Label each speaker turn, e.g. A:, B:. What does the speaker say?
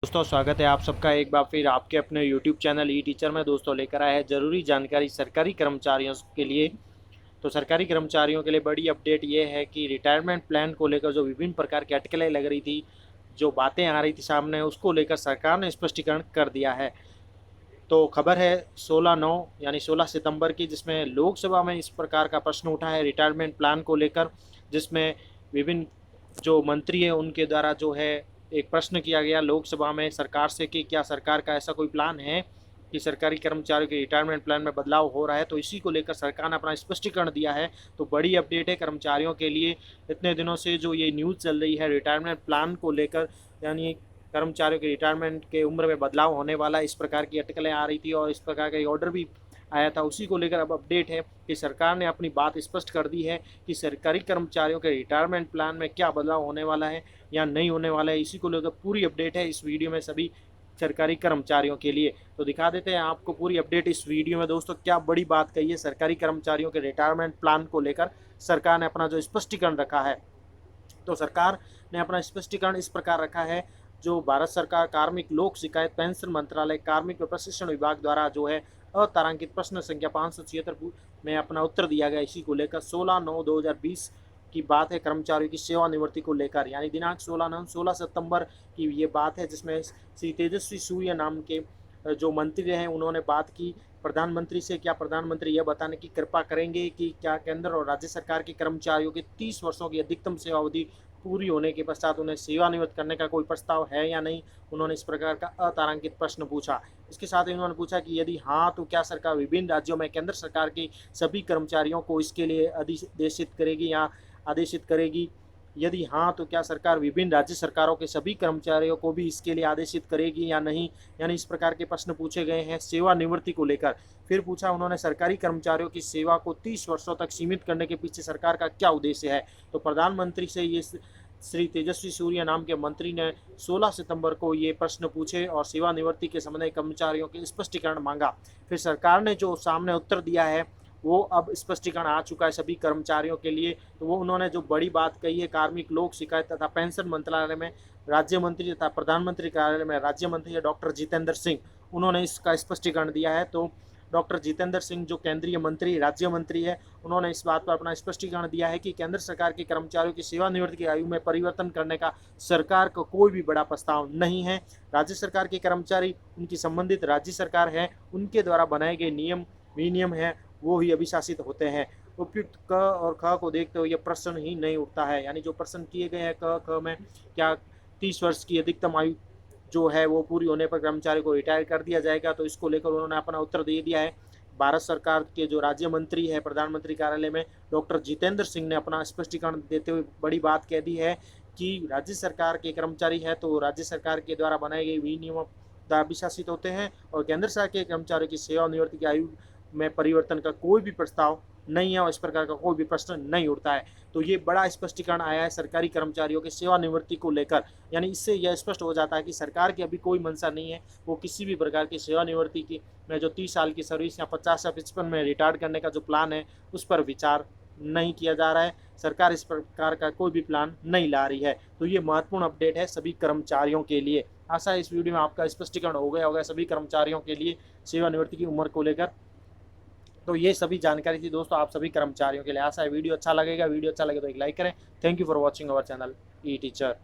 A: दोस्तों स्वागत है आप सबका एक बार फिर आपके अपने YouTube चैनल ई टीचर में। दोस्तों लेकर आया है ज़रूरी जानकारी सरकारी कर्मचारियों के लिए। तो सरकारी कर्मचारियों के लिए बड़ी अपडेट ये है कि रिटायरमेंट प्लान को लेकर जो विभिन्न प्रकार की अटकलें लग रही थी, जो बातें आ रही थी सामने, उसको लेकर सरकार ने स्पष्टीकरण कर दिया है। तो खबर है 16/9 यानी 16 सितंबर की, जिसमें लोकसभा में इस प्रकार का प्रश्न उठा है रिटायरमेंट प्लान को लेकर, जिसमें विभिन्न जो मंत्री है उनके द्वारा जो है एक प्रश्न किया गया लोकसभा में सरकार से कि क्या सरकार का ऐसा कोई प्लान है कि सरकारी कर्मचारियों के रिटायरमेंट प्लान में बदलाव हो रहा है। तो इसी को लेकर सरकार ने अपना स्पष्टीकरण दिया है। तो बड़ी अपडेट है कर्मचारियों के लिए। इतने दिनों से जो ये न्यूज़ चल रही है रिटायरमेंट प्लान को लेकर, यानी कर्मचारियों के रिटायरमेंट के उम्र में बदलाव होने वाला, इस प्रकार की अटकलें आ रही थी और इस प्रकार का ऑर्डर भी आया था। उसी को लेकर अब अपडेट है कि सरकार ने अपनी बात स्पष्ट कर दी है कि सरकारी कर्मचारियों के रिटायरमेंट प्लान में क्या बदलाव होने वाला है या नहीं होने वाला है। इसी को लेकर पूरी अपडेट है इस वीडियो में सभी सरकारी कर्मचारियों के लिए। तो दिखा देते हैं आपको पूरी अपडेट इस वीडियो में। दोस्तों क्या बड़ी बात कही है सरकारी कर्मचारियों के रिटायरमेंट प्लान को लेकर, सरकार ने अपना जो स्पष्टीकरण रखा है। तो सरकार ने अपना स्पष्टीकरण इस प्रकार रखा है। जो भारत सरकार कार्मिक लोक शिकायत पेंशन मंत्रालय कार्मिक व प्रशिक्षण विभाग द्वारा जो है अतारांकित प्रश्न संख्या 576 में अपना उत्तर दिया गया, इसी को लेकर 16/9/2020 की बात है। कर्मचारियों की सेवानिवृत्ति को लेकर यानी दिनांक 16 सितंबर की ये बात है, जिसमें श्री तेजस्वी सूर्य नाम के जो मंत्री हैं उन्होंने बात की प्रधानमंत्री से। क्या प्रधानमंत्री यह बताने की कृपा करेंगे कि क्या केंद्र और राज्य सरकार के कर्मचारियों के 30 वर्षों की अधिकतम सेवा अवधि पूरी होने के पश्चात उन्हें सेवानिवृत्त करने का कोई प्रस्ताव है या नहीं। उन्होंने इस प्रकार का अतारांकित प्रश्न पूछा। इसके साथ ही उन्होंने पूछा कि यदि हाँ तो क्या सरकार विभिन्न राज्यों में केंद्र सरकार के सभी कर्मचारियों को इसके लिए आदेशित करेगी या आदेशित करेगी। यदि हाँ तो क्या सरकार विभिन्न राज्य सरकारों के सभी कर्मचारियों को भी इसके लिए आदेशित करेगी या नहीं। यानी इस प्रकार के प्रश्न पूछे गए हैं सेवानिवृत्ति को लेकर। फिर पूछा उन्होंने सरकारी कर्मचारियों की सेवा को 30 वर्षों तक सीमित करने के पीछे सरकार का क्या उद्देश्य है। तो प्रधानमंत्री से ये श्री तेजस्वी सूर्य नाम के मंत्री ने 16 सितंबर को ये प्रश्न पूछे और सेवानिवृत्ति के संबंध में कर्मचारियों के स्पष्टीकरण मांगा। फिर सरकार ने जो सामने उत्तर दिया है वो अब स्पष्टीकरण आ चुका है सभी कर्मचारियों के लिए। तो वो उन्होंने जो बड़ी बात कही है, कार्मिक लोक शिकायत तथा पेंशन मंत्रालय में राज्य मंत्री तथा प्रधानमंत्री कार्यालय में राज्य मंत्री है डॉक्टर जितेंद्र सिंह, उन्होंने इसका स्पष्टीकरण दिया है। तो डॉक्टर जितेंद्र सिंह जो केंद्रीय मंत्री राज्य मंत्री है, उन्होंने इस बात पर अपना स्पष्टीकरण दिया है कि केंद्र सरकार के कर्मचारियों की सेवानिवृत्ति की आयु में परिवर्तन करने का सरकार को कोई भी बड़ा प्रस्ताव नहीं है। राज्य सरकार के कर्मचारी उनकी संबंधित राज्य सरकार है उनके द्वारा बनाए गए नियम विनियम है वो ही अभिशासित होते हैं। उपयुक्त क और ख को देखते हुए यह प्रश्न ही नहीं उठता है। यानी जो प्रश्न किए गए हैं क ख में, क्या 30 वर्ष की अधिकतम आयु जो है वो पूरी होने पर कर्मचारी को रिटायर कर दिया जाएगा, तो इसको लेकर उन्होंने अपना उत्तर दे दिया है। भारत सरकार के जो राज्य मंत्री है प्रधानमंत्री कार्यालय में डॉक्टर जितेंद्र सिंह ने अपना स्पष्टीकरण देते हुए बड़ी बात कह दी है कि राज्य सरकार के कर्मचारी है तो राज्य सरकार के द्वारा बनाए गए विनियमों द्वारा अभिशासित होते हैं और केंद्र सरकार के कर्मचारियों की सेवानिवृत्ति की आयु में परिवर्तन का कोई भी प्रस्ताव नहीं है और इस प्रकार का कोई भी प्रश्न नहीं उठता है। तो ये बड़ा स्पष्टीकरण आया है सरकारी कर्मचारियों के सेवानिवृत्ति को लेकर। यानी इससे यह स्पष्ट हो जाता है कि सरकार की अभी कोई मंशा नहीं है वो किसी भी प्रकार की सेवानिवृत्ति की में जो 30 साल की सर्विस या 50 या 55 में रिटायर करने का जो प्लान है उस पर विचार नहीं किया जा रहा है। सरकार इस प्रकार का कोई भी प्लान नहीं ला रही है। तो ये महत्वपूर्ण अपडेट है सभी कर्मचारियों के लिए। आशा है इस वीडियो में आपका स्पष्टीकरण हो गया होगा सभी कर्मचारियों के लिए सेवानिवृत्ति की उम्र को लेकर। तो ये सभी जानकारी थी दोस्तों आप सभी कर्मचारियों के लिए। आशा है वीडियो अच्छा लगेगा। वीडियो अच्छा लगे तो एक लाइक करें। Thank you for watching our channel E teacher.